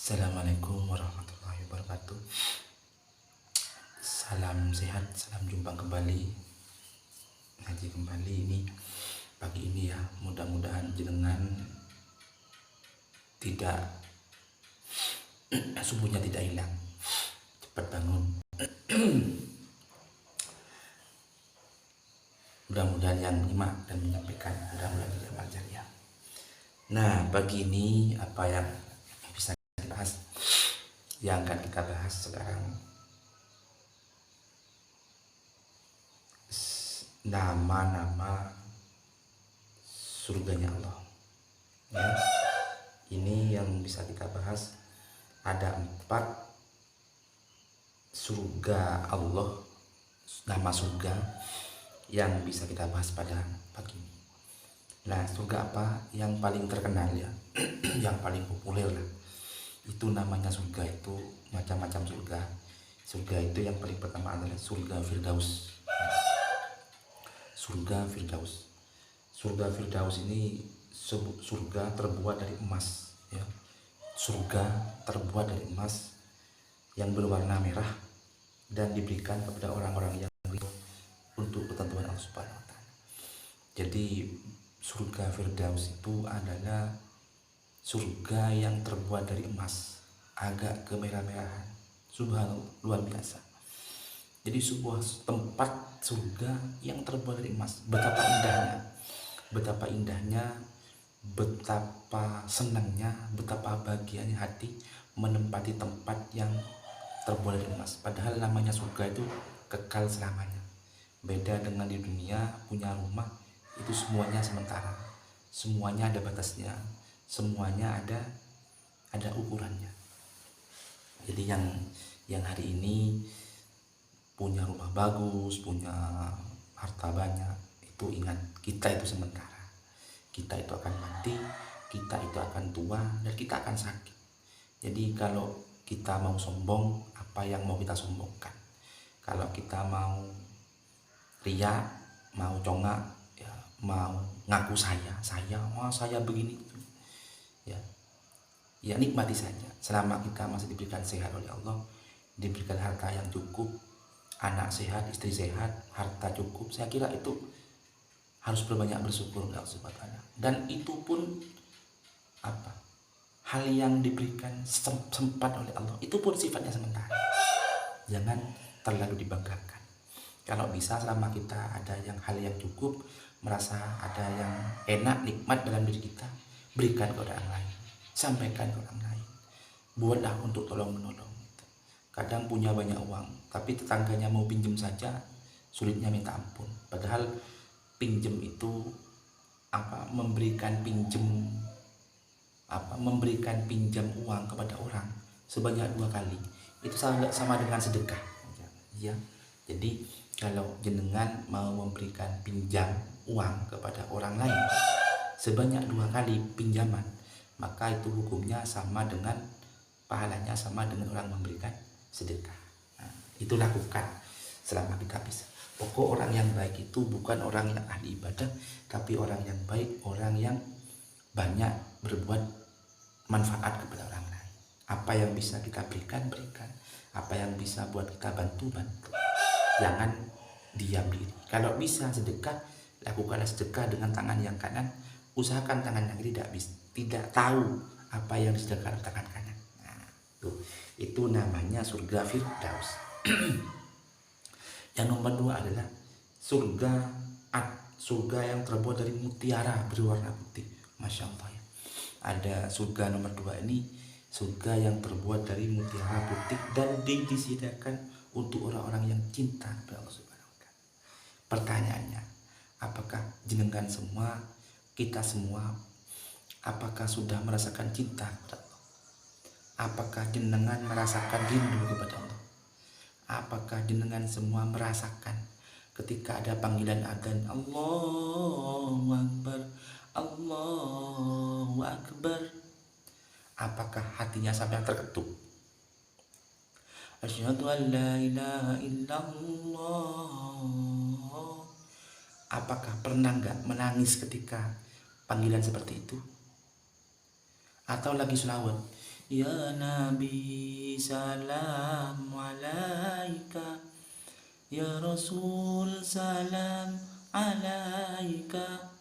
Assalamualaikum warahmatullahi wabarakatuh. Salam sehat, salam jumpa kembali. Ngaji kembali ini pagi ini ya. Mudah-mudahan jenengan tidak subuhnya tidak hilang. Cepat bangun. Mudah-mudahan yang nyimak dan menyampaikan mudah-mudahan tidak berjaya. Nah, pagi ini apa yang bisa kita bahas? Yang akan kita bahas sekarang nama-nama surganya Allah ya. Ini yang bisa kita bahas, ada 4 surga Allah, nama surga yang bisa kita bahas pada pagi ini. Nah, surga apa yang paling terkenal ya yang paling populer lah, itu namanya surga. Itu macam-macam surga. Surga itu yang paling pertama adalah surga Firdaus. Surga Firdaus. Surga Firdaus ini surga terbuat dari emas ya. Surga terbuat dari emas yang berwarna merah dan diberikan kepada orang-orang yang ridho untuk ketentuan Allah Subhanahu wa taala. Jadi surga Firdaus itu adalah surga yang terbuat dari emas, agak kemerah-merahan. Subhanallah, luar biasa. Jadi sebuah tempat surga yang terbuat dari emas. Betapa indahnya, betapa indahnya, betapa senangnya, betapa bahagianya hati menempati tempat yang terbuat dari emas. Padahal namanya surga itu kekal selamanya. Beda dengan di dunia, punya rumah itu semuanya sementara, semuanya ada batasnya, semuanya ada ukurannya. Jadi yang hari ini punya rumah bagus, punya harta banyak, itu ingat, kita itu sementara. Kita itu akan mati, kita itu akan tua, dan kita akan sakit. Jadi kalau kita mau sombong, apa yang mau kita sombongkan? Kalau kita mau ria, mau congak, ya, mau ngaku saya begini, ya nikmati saja. Selama kita masih diberikan sehat oleh Allah, diberikan harta yang cukup, anak sehat, istri sehat, harta cukup, saya kira itu harus berbanyak bersyukur kepada Allah Subhanahu wa taala. Dan itu pun hal yang diberikan sempat oleh Allah, itu pun sifatnya sementara. Jangan terlalu dibanggakan. Kalau bisa selama kita ada hal yang cukup, merasa ada yang enak, nikmat dalam diri kita, berikan ke orang lain, sampaikan ke orang lain, buatlah untuk tolong menolong. Kadang punya banyak uang, tapi tetangganya mau pinjam saja sulitnya minta ampun. Padahal pinjam itu memberikan pinjam uang kepada orang sebanyak 2 kali itu sama dengan sedekah ya. Jadi kalau jenengan mau memberikan pinjam uang kepada orang lain sebanyak 2 kali pinjaman, maka itu hukumnya sama dengan pahalanya sama dengan orang memberikan sedekah. Nah, itu lakukan selama kita bisa. Pokok orang yang baik itu bukan orang yang ahli ibadah, tapi orang yang baik, orang yang banyak berbuat manfaat kepada orang lain. Apa yang bisa kita berikan, apa yang bisa buat kita bantu. Jangan diam diri. Kalau bisa sedekah, lakukanlah sedekah dengan tangan yang kanan. Usahakan tangan yang kiri tidak tahu apa yang disedekahkan tangan kanan. Nah, itu namanya surga Firdaus. Yang nomor 2 adalah surga yang terbuat dari mutiara berwarna putih. Masya Allah ya. Ada surga nomor 2 ini, surga yang terbuat dari mutiara putih dan disediakan untuk orang-orang yang cinta kepada Allah Subhanahu wa taala. Pertanyaannya, apakah jenengan semua, kita semua, apakah sudah merasakan cinta kepada Allah? Apakah jenengan merasakan rindu kepada Allah? Apakah jenengan semua merasakan ketika ada panggilan adzan, Allahu Akbar, Allahu Akbar, apakah hatinya sampai terketuk? Asyhadu an la ilaha illallah. Apakah pernah nggak menangis ketika panggilan seperti itu? Atau lagi selawat, Ya Nabi salam alaika, Ya Rasul salam alaika,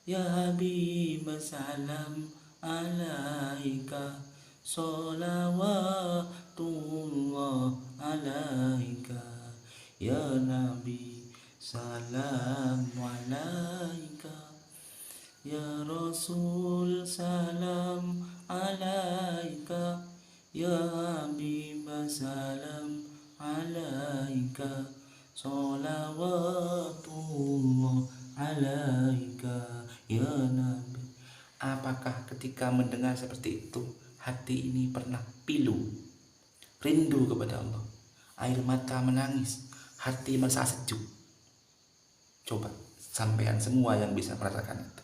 Ya Habib salam alaika, salawatullah alaika, Ya Nabi salam alaika, Ya Rasul salam alaika, Ya Habib salam alaika, salawatullah alaika, Ya Nabi. Apakah ketika mendengar seperti itu hati ini pernah pilu, rindu kepada Allah, air mata menangis, hati merasa sejuk? Coba sampean semua yang bisa merasakan itu.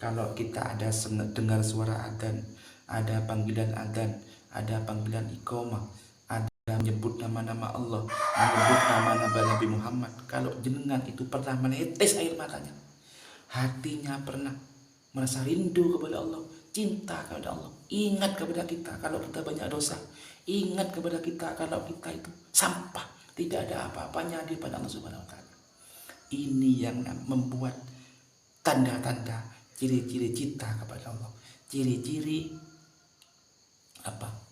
Kalau kita ada dengar suara adzan, ada panggilan adzan, ada panggilan iqamah, ada menyebut nama-nama Allah, menyebut nama-nama Nabi Muhammad, kalau jenengan itu pernah menetes air matanya, hatinya pernah merasa rindu kepada Allah, cinta kepada Allah, ingat kepada kita kalau kita banyak dosa, ingat kepada kita kalau kita itu sampah, tidak ada apa-apanya di depan Allah Subhanahu wa taala. Ini yang membuat tanda-tanda, ciri-ciri cinta kepada Allah, ciri-ciri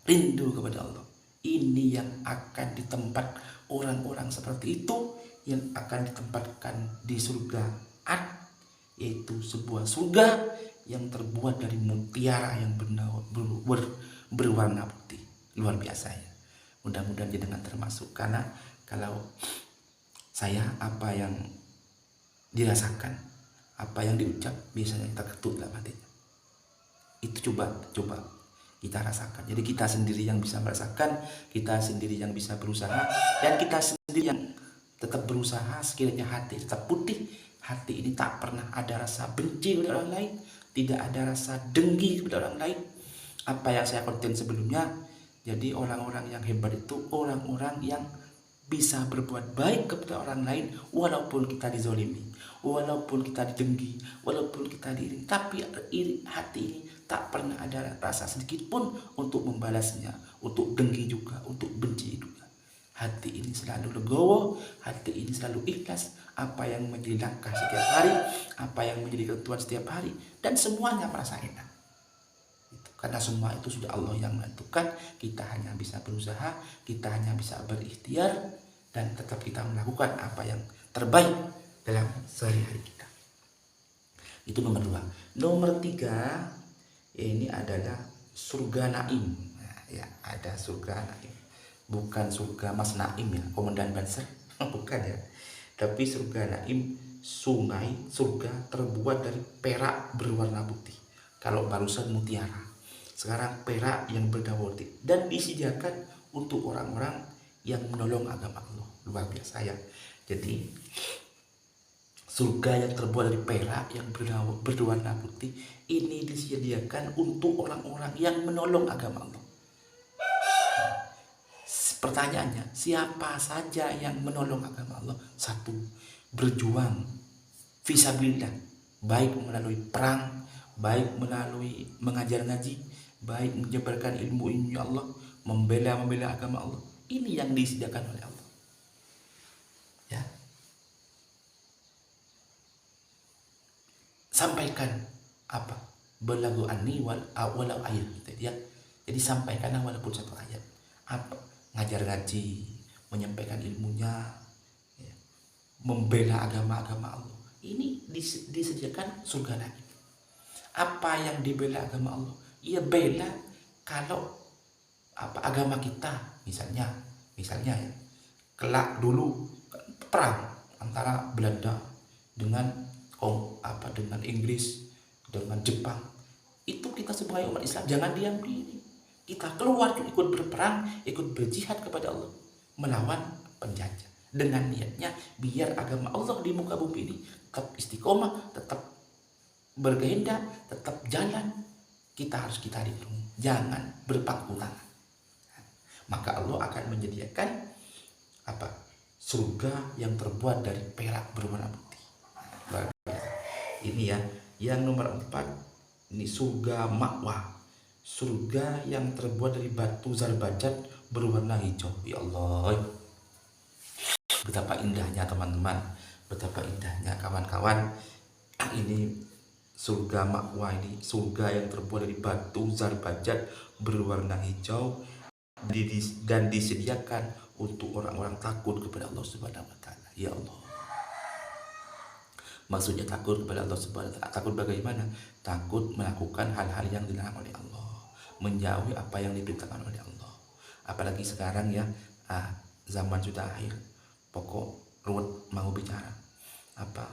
rindu kepada Allah. Ini yang akan ditempat orang-orang seperti itu, yang akan ditempatkan di surga Ad, yaitu sebuah surga yang terbuat dari mutiara yang berwarna putih. Luar biasa ya. Mudah-mudahan jenengan termasuk, karena kalau saya apa yang dirasakan, apa yang diucap, biasanya kita ketut dalam hatinya. Itu coba kita rasakan. Jadi kita sendiri yang bisa merasakan, kita sendiri yang bisa berusaha, dan kita sendiri yang tetap berusaha sekiranya hati tetap putih. Hati ini tak pernah ada rasa benci kepada orang lain, tidak ada rasa dengki kepada orang lain. Apa yang saya konten sebelumnya, jadi orang-orang yang hebat itu orang-orang yang bisa berbuat baik kepada orang lain walaupun kita dizolimi, walaupun kita didengki, walaupun kita diiring, tapi hati ini tak pernah ada rasa sedikit pun untuk membalasnya, untuk dengki juga, untuk benci juga. Hati ini selalu legowo, hati ini selalu ikhlas. Apa yang menjadi langkah setiap hari, apa yang menjadi ketentuan setiap hari, dan semuanya merasa enak. Karena semua itu sudah Allah yang menentukan. Kita hanya bisa berusaha, kita hanya bisa berikhtiar, dan tetap kita melakukan apa yang terbaik dalam sehari-hari kita. Itu nomor 2. Nomor 3, ini adalah surga Naim. Nah, ya, ada surga Naim. Bukan surga Mas Naim ya, Komandan Banser, bukan ya. Tapi surga Naim, sungai surga terbuat dari perak berwarna putih. Kalau barusan mutiara, sekarang perak yang berwarna putih, dan disediakan untuk orang-orang yang menolong agama Allah. Luar biasa ya. Jadi surga yang terbuat dari perak yang berwarna putih ini disediakan untuk orang-orang yang menolong agama Allah. Pertanyaannya, siapa saja yang menolong agama Allah? 1, berjuang fisabilillah, baik melalui perang, baik melalui mengajar ngaji, baik menyebarkan ilmu Allah, membela agama Allah. Ini yang disediakan oleh Allah. Ya. Sampaikan apa? Belagu anni walau ayat. Jadi sampaikanlah walaupun 1 ayat. Apa? Ngajar ngaji, menyampaikan ilmunya, ya, membela agama Allah. Ini disediakan surga lagi. Apa yang dibela agama Allah? Ya bela kalau agama kita, misalnya ya, kelak dulu perang antara Belanda dengan dengan Inggris, dengan Jepang, itu kita sebagai umat Islam jangan diam diri. Kita keluar ikut berperang, ikut berjihad kepada Allah, melawan penjajah, dengan niatnya biar agama Allah di muka bumi ini tetap istiqomah, tetap berkehendak, tetap jalan. Kita harus didukung, jangan berpangku tangan. Maka Allah akan menyediakan surga yang terbuat dari perak berwarna putih. Ini ya. Yang nomor 4, ini surga ma'wa, surga yang terbuat dari batu zarbajat berwarna hijau. Ya Allah, betapa indahnya teman-teman, betapa indahnya kawan-kawan. Ini surga makwa, ini surga yang terbuat dari batu zarbajat berwarna hijau dan disediakan untuk orang-orang takut kepada Allah Subhanahu wa taala. Ya Allah. Maksudnya takut kepada Allah Subhanahu wa taala. Takut bagaimana? Takut melakukan hal-hal yang dilarang oleh Allah, menjauhi apa yang diperintahkan oleh Allah. Apalagi sekarang ya, zaman sudah akhir. Pokok ruwet mau bicara apa?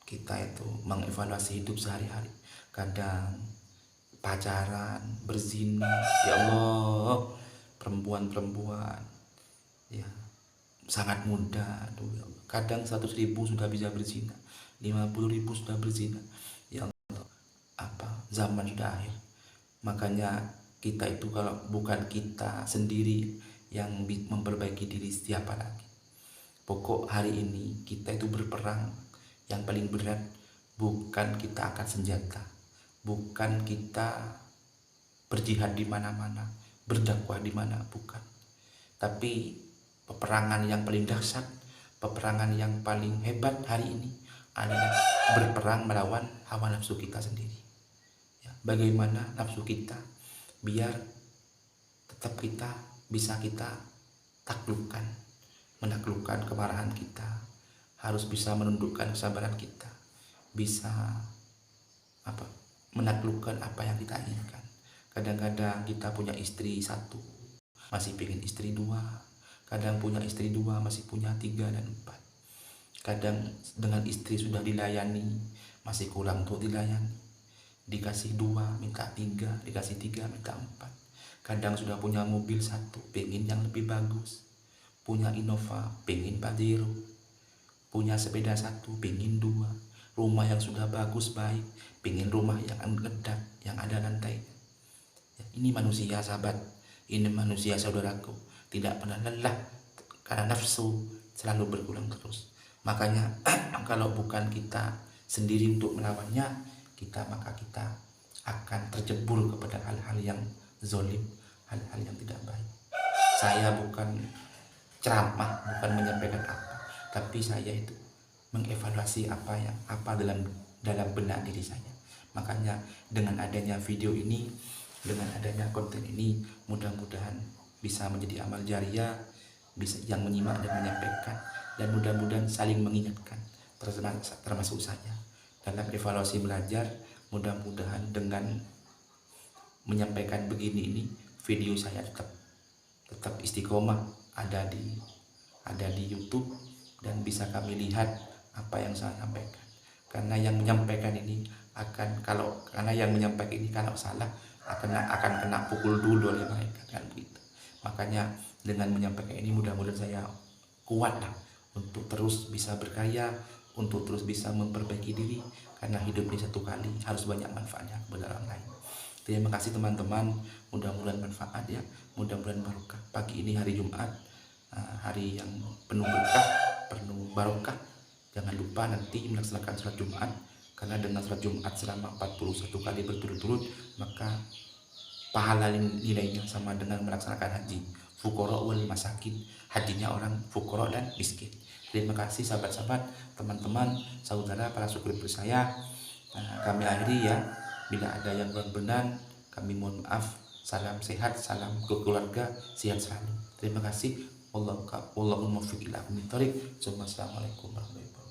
Kita itu mengevaluasi hidup sehari-hari. Kadang pacaran, berzina, ya Allah, perempuan-perempuan ya sangat muda. Aduh, ya Allah. Kadang 100.000 sudah bisa berzina, 50.000 sudah berzina. Ya Allah, apa zaman sudah akhir. Makanya kita itu kalau bukan kita sendiri yang memperbaiki diri, siapa lagi? Pokok hari ini kita itu berperang. Yang paling berat bukan kita angkat senjata, bukan kita berjihad di mana-mana, berdakwah di mana, bukan. Tapi peperangan yang paling dahsyat, peperangan yang paling hebat hari ini adalah berperang melawan hawa nafsu kita sendiri. Ya, bagaimana nafsu kita biar tetap bisa kita taklukkan, menaklukkan kemarahan kita, harus bisa menundukkan kesabaran kita, bisa menaklukkan apa yang kita inginkan. Kadang-kadang kita punya istri satu, masih pengen istri dua. Kadang punya istri dua, masih punya 3 dan 4. Kadang dengan istri sudah dilayani, masih kurang untuk dilayani. Dikasih 2, minta 3, dikasih 3, minta 4. Kadang sudah punya mobil satu, pengen yang lebih bagus. Punya Innova, pengen Pajero. Punya sepeda satu, pengen 2. Rumah yang sudah bagus, baik, pengen rumah yang kedap, yang ada lantai. Ya, ini manusia sahabat, ini manusia saudaraku, tidak pernah lelah karena nafsu selalu berulang terus. Makanya kalau bukan kita sendiri untuk melawannya, maka kita akan terjebur kepada hal-hal yang zolim, hal-hal yang tidak baik. Saya bukan ceramah, bukan menyampaikan apa, tapi saya itu mengevaluasi apa dalam benak diri saya. Makanya dengan adanya video ini, dengan adanya konten ini, mudah-mudahan bisa menjadi amal jariah, bisa yang menyimak dan menyampaikan, dan mudah-mudahan saling mengingatkan, termasuk saya dalam evaluasi belajar. Mudah-mudahan dengan menyampaikan begini ini, video saya tetap istiqomah ada di YouTube, dan bisa kami lihat apa yang saya sampaikan. Karena yang menyampaikan ini kalau salah akan kena pukul dulu oleh mereka, kan begitu. Makanya dengan menyampaikan ini mudah-mudahan saya kuat untuk terus bisa berkarya, untuk terus bisa memperbaiki diri, karena hidup ini satu kali, harus banyak manfaatnya kepada orang lain. Terima kasih teman-teman, mudah-mudahan manfaat ya, mudah-mudahan barokah. Pagi ini hari Jumat, hari yang penuh berkah, penuh barokah. Jangan lupa nanti melaksanakan sholat Jumat, karena dengan sholat Jumat selama 41 kali berturut-turut, maka pahala nilainya sama dengan melaksanakan haji. Fuqara wal masakin, hajinya orang fuqara dan miskin. Terima kasih sahabat-sahabat, teman-teman, saudara, para subscriber saya. Kami akhiri ya. Bila ada yang kurang benar, kami mohon maaf. Salam sehat, salam keluarga, sehat selalu. Terima kasih. Wallahul muwaffiq ila aqwamit thoriq. Assalamualaikum warahmatullahi wabarakatuh.